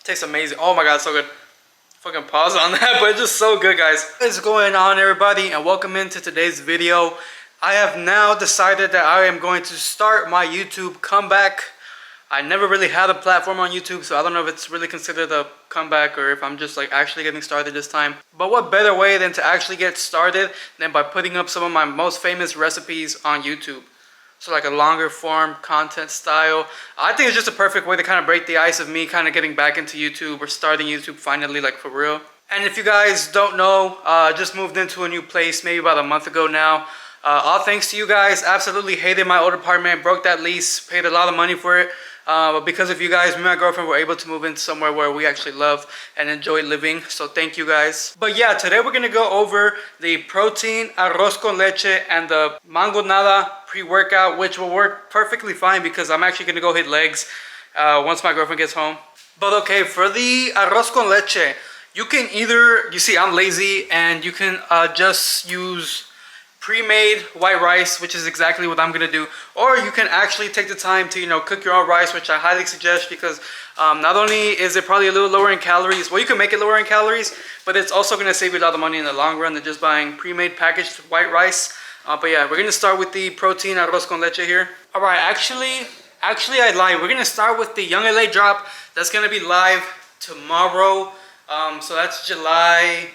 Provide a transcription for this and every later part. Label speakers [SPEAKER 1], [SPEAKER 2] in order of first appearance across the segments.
[SPEAKER 1] Tastes amazing. Oh my god, so good. Fucking pause on that, but it's just so good, guys. What is going on, everybody, and welcome into today's video. I have now decided that I am going to start my YouTube comeback. I never really had a platform on YouTube, so I don't know if it's really considered a comeback or if I'm just like actually getting started this time. But what better way than to actually get started than by putting up some of my most famous recipes on YouTube. So like a longer form content style. I think it's just a perfect way to kind of break the ice of me kind of getting back into YouTube or starting YouTube finally, like for real. And if you guys don't know, I just moved into a new place maybe about a month ago now. All thanks to you guys. Absolutely hated my old apartment, broke that lease, paid a lot of money for it. But because of you guys, me and my girlfriend were able to move into somewhere where we actually love and enjoy living. So thank you guys. But yeah, today we're going to go over the protein arroz con leche and the Mangonada pre-workout, which will work perfectly fine because I'm actually going to go hit legs once my girlfriend gets home. But okay, for the arroz con leche, you can either, you see I'm lazy, and you can just use pre-made white rice, which is exactly what I'm gonna do, or you can actually take the time to, you know, cook your own rice, which I highly suggest because not only is it probably a little lower in calories, well, you can make it lower in calories, but it's also gonna save you a lot of money in the long run than just buying pre-made packaged white rice. But yeah, we're gonna start with the protein arroz con leche here. All right, actually I lied. We're gonna start with the Young LA drop that's gonna be live tomorrow. So that's July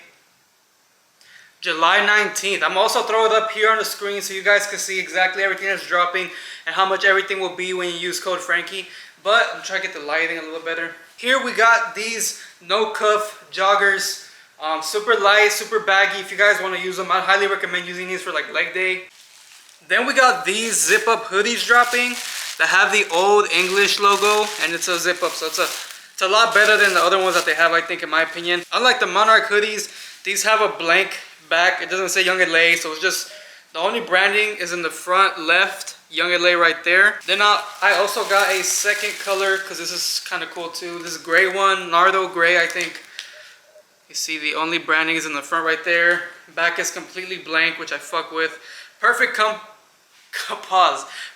[SPEAKER 1] 19th. I'm also throwing it up here on the screen so you guys can see exactly everything that's dropping and how much everything will be when you use code Frankie. But I'm trying to get the lighting a little better. Here we got these no cuff joggers. Super light, super baggy. If you guys want to use them, I highly recommend using these for like leg day. Then we got these zip up hoodies dropping that have the old English logo, and it's a zip up, so it's a lot better than the other ones that they have, I think, in my opinion. Unlike the Monarch hoodies, these have a blank back. It doesn't say Young LA, so it's just the only branding is in the front left, Young LA right there. Then I also got a second color because this is kind of cool too. This gray one, Nardo gray, I think. You see the only branding is in the front right there. Back is completely blank, which I fuck with. Perfect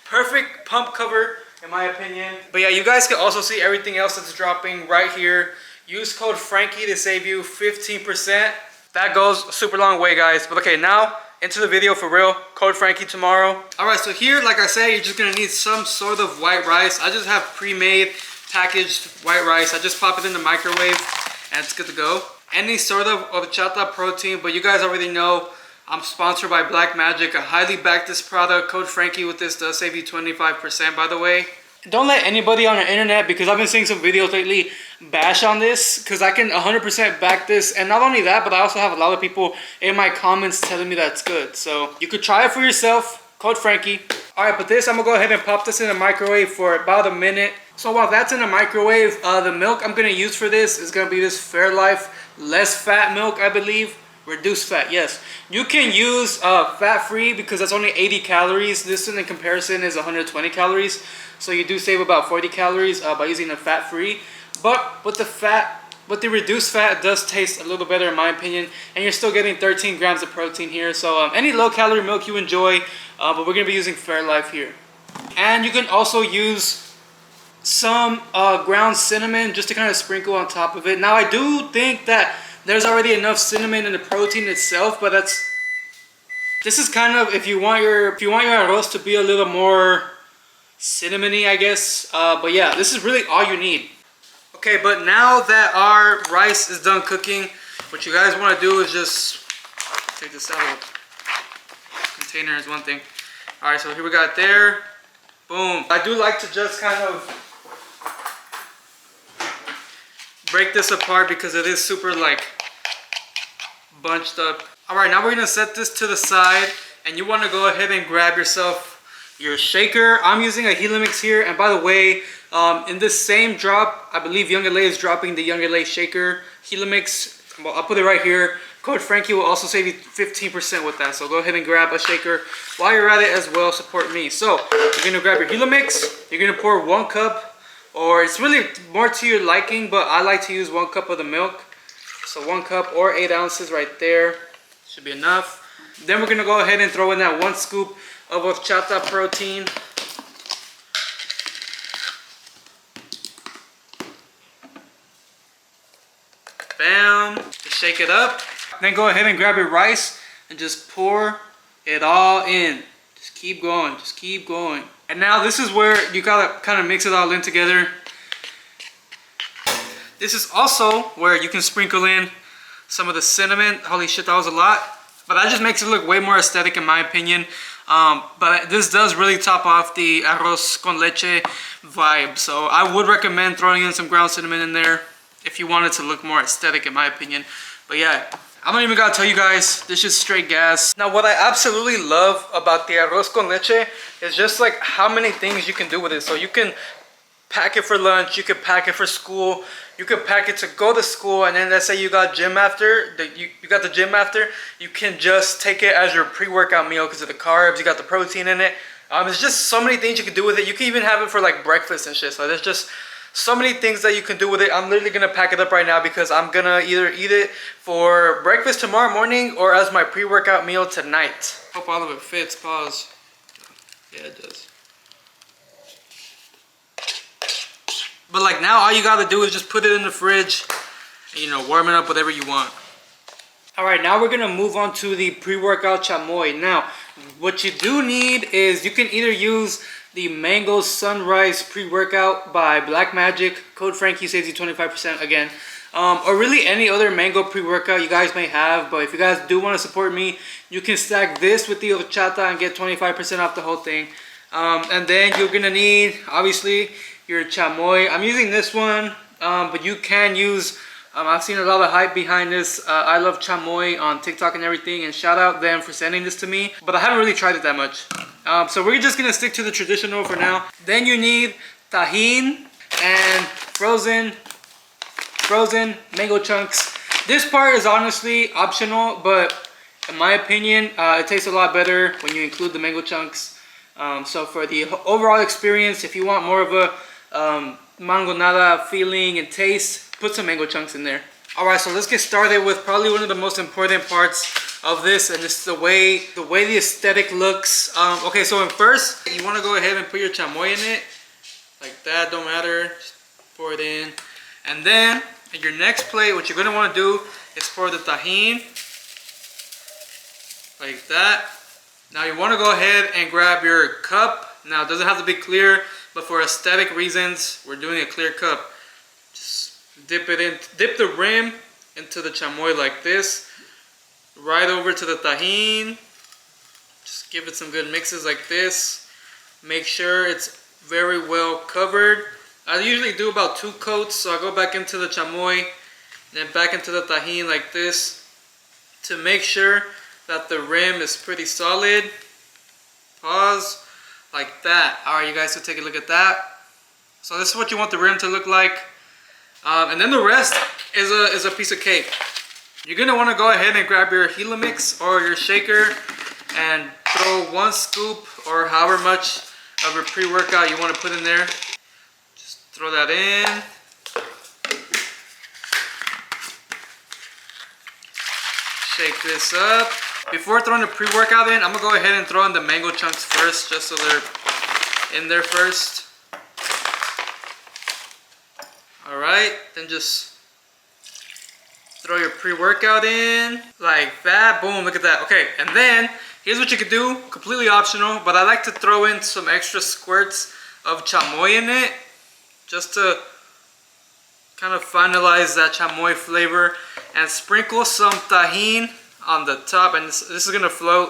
[SPEAKER 1] perfect pump cover in my opinion. But yeah, you guys can also see everything else that's dropping right here. Use code Frankie to save you 15%. That goes a super long way, guys. But okay, now into the video for real. Code Frankie tomorrow. All right, so here, like I said, you're just gonna need some sort of white rice. I just have pre-made packaged white rice. I just pop it in the microwave and it's good to go. Any sort of horchata protein, but you guys already know I'm sponsored by Black Magic. I highly back this product. Code Frankie with this does save you 25%, by the way. Don't let anybody on the internet, because I've been seeing some videos lately, bash on this, because I can 100% back this. And not only that, but I also have a lot of people in my comments telling me that's good. So you could try it for yourself. Code Frankie. All right, but this, I'm gonna go ahead and pop this in the microwave for about a minute. So while that's in the microwave, the milk I'm gonna use for this is gonna be this Fairlife less fat milk, I believe. Reduced fat, yes. You can use fat-free because that's only 80 calories. This in comparison is 120 calories. So you do save about 40 calories by using the fat-free. But with the reduced fat, it does taste a little better in my opinion. And you're still getting 13 grams of protein here. So any low-calorie milk you enjoy, but we're going to be using Fairlife here. And you can also use some ground cinnamon just to kind of sprinkle on top of it. Now I do think that there's already enough cinnamon in the protein itself, but this is kind of if you want your arroz to be a little more cinnamony, I guess. But yeah, this is really all you need. Okay, but now that our rice is done cooking, what you guys want to do is just take this out of the container is one thing. All right, so here we got it there. Boom. I do like to just kind of break this apart because it is super like bunched up. All right, now we're gonna set this to the side, and you want to go ahead and grab yourself your shaker. I'm using a Gila mix here, and by the way, in this same drop, I believe Young LA is dropping the Young LA shaker Gila mix. Well, I'll put it right here. Code Frankie will also save you 15% with that, so go ahead and grab a shaker while you're at it as well. Support me. So you're gonna grab your Gila mix. You're gonna pour 1 cup, or it's really more to your liking, but I like to use 1 cup of the milk. So 1 cup or 8 ounces right there should be enough. Then we're gonna go ahead and throw in that 1 scoop of horchata protein. Bam. Just shake it up. Then go ahead and grab your rice and just pour it all in. Just keep going. Just keep going. And now this is where you gotta kind of mix it all in together. This is also where you can sprinkle in some of the cinnamon. Holy shit, that was a lot. But that just makes it look way more aesthetic in my opinion. But this does really top off the arroz con leche vibe. So I would recommend throwing in some ground cinnamon in there if you want it to look more aesthetic in my opinion. But yeah, I don't even gotta tell you guys, this is straight gas. Now what I absolutely love about the arroz con leche is just like how many things you can do with it. So you can pack it for lunch, you can pack it for school, you can pack it to go to school, and then let's say you got gym after, you got the gym after, you can just take it as your pre-workout meal because of the carbs, you got the protein in it. There's just so many things you can do with it. You can even have it for like breakfast and shit. So there's just so many things that you can do with it. I'm literally gonna pack it up right now because I'm gonna either eat it for breakfast tomorrow morning or as my pre-workout meal tonight. Hope all of it fits. Pause. Yeah, it does. But like now all you gotta do is just put it in the fridge and, you know, warm it up whatever you want. Alright, now we're gonna move on to the pre-workout chamoy. Now, what you do need is you can either use the Mango Sunrise pre-workout by Black Magic. Code Frankie saves you 25% again. Or really any other mango pre-workout you guys may have. But if you guys do want to support me, you can stack this with the horchata and get 25% off the whole thing. And then you're gonna need, obviously, your chamoy. I'm using this one, but you can use, I've seen a lot of hype behind this. I love chamoy on TikTok and everything, and shout out them for sending this to me. But I haven't really tried it that much. So we're just gonna stick to the traditional for now. Then you need tahine and frozen mango chunks. This part is honestly optional, but in my opinion, it tastes a lot better when you include the mango chunks. So for the overall experience, if you want more of a mangonada feeling and taste, put some mango chunks in there. Alright, so let's get started with probably one of the most important parts of this, and it's the way the aesthetic looks. Okay, so first you want to go ahead and put your chamoy in it like that. Don't matter, just pour it in. And then in your next plate, what you're going to want to do is pour the tahine like that. Now you want to go ahead and grab your cup. Now it doesn't have to be clear, but for aesthetic reasons, we're doing a clear cup. Just dip it in, dip the rim into the chamoy like this, right over to the tahine. Just give it some good mixes like this. Make sure it's very well covered. I usually do about 2 coats, so I go back into the chamoy, then back into the tahine like this to make sure that the rim is pretty solid. Pause. Like that. Alright, you guys, so take a look at that. So this is what you want the rim to look like. And then the rest is a piece of cake. You're going to want to go ahead and grab your Gila mix or your shaker and throw 1 scoop or however much of your pre-workout you want to put in there. Just throw that in. Shake this up. Before throwing the pre-workout in, I'm going to go ahead and throw in the mango chunks first, just so they're in there first. Alright, then just throw your pre-workout in, like that. Boom, look at that. Okay, and then, here's what you could do, completely optional, but I like to throw in some extra squirts of chamoy in it, just to kind of finalize that chamoy flavor, and sprinkle some tahine on the top, and this is gonna float,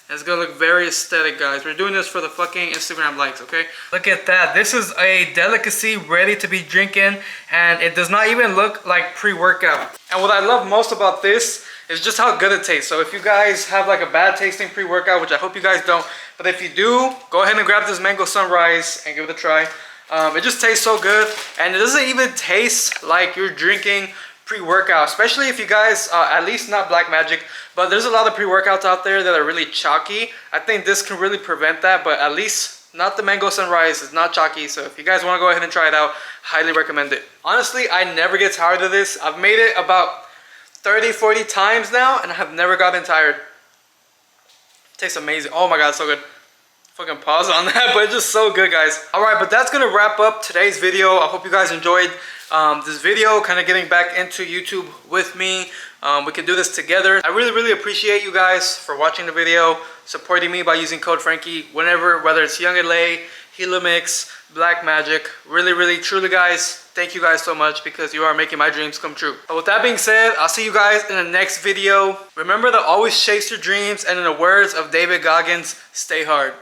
[SPEAKER 1] and it's gonna look very aesthetic, guys. We're doing this for the fucking Instagram likes, okay? Look at that. This is a delicacy ready to be drinking, and it does not even look like pre-workout. And what I love most about this is just how good it tastes. So if you guys have like a bad tasting pre-workout, which I hope you guys don't, but if you do, go ahead and grab this Mango Sunrise and give it a try. It just tastes so good, and it doesn't even taste like you're drinking pre-workout, especially if you guys, at least not Black Magic, but there's a lot of pre-workouts out there that are really chalky. I think this can really prevent that, but at least not the Mango Sunrise. It's not chalky, so if you guys want to go ahead and try it out, highly recommend it. Honestly, I never get tired of this. I've made it about 30-40 times now, and I have never gotten tired. It tastes amazing. Oh my god, it's so good. Fucking pause on that, but it's just so good, guys. Alright, but that's gonna wrap up today's video. I hope you guys enjoyed this video, kind of getting back into YouTube with me. We can do this together. I really appreciate you guys for watching the video, supporting me by using code Frankie whenever, whether it's Young LA, Helomix, Black Magic. Really, truly guys, thank you guys so much because you are making my dreams come true. But with that being said, I'll see you guys in the next video. Remember to always chase your dreams, and in the words of David Goggins, stay hard.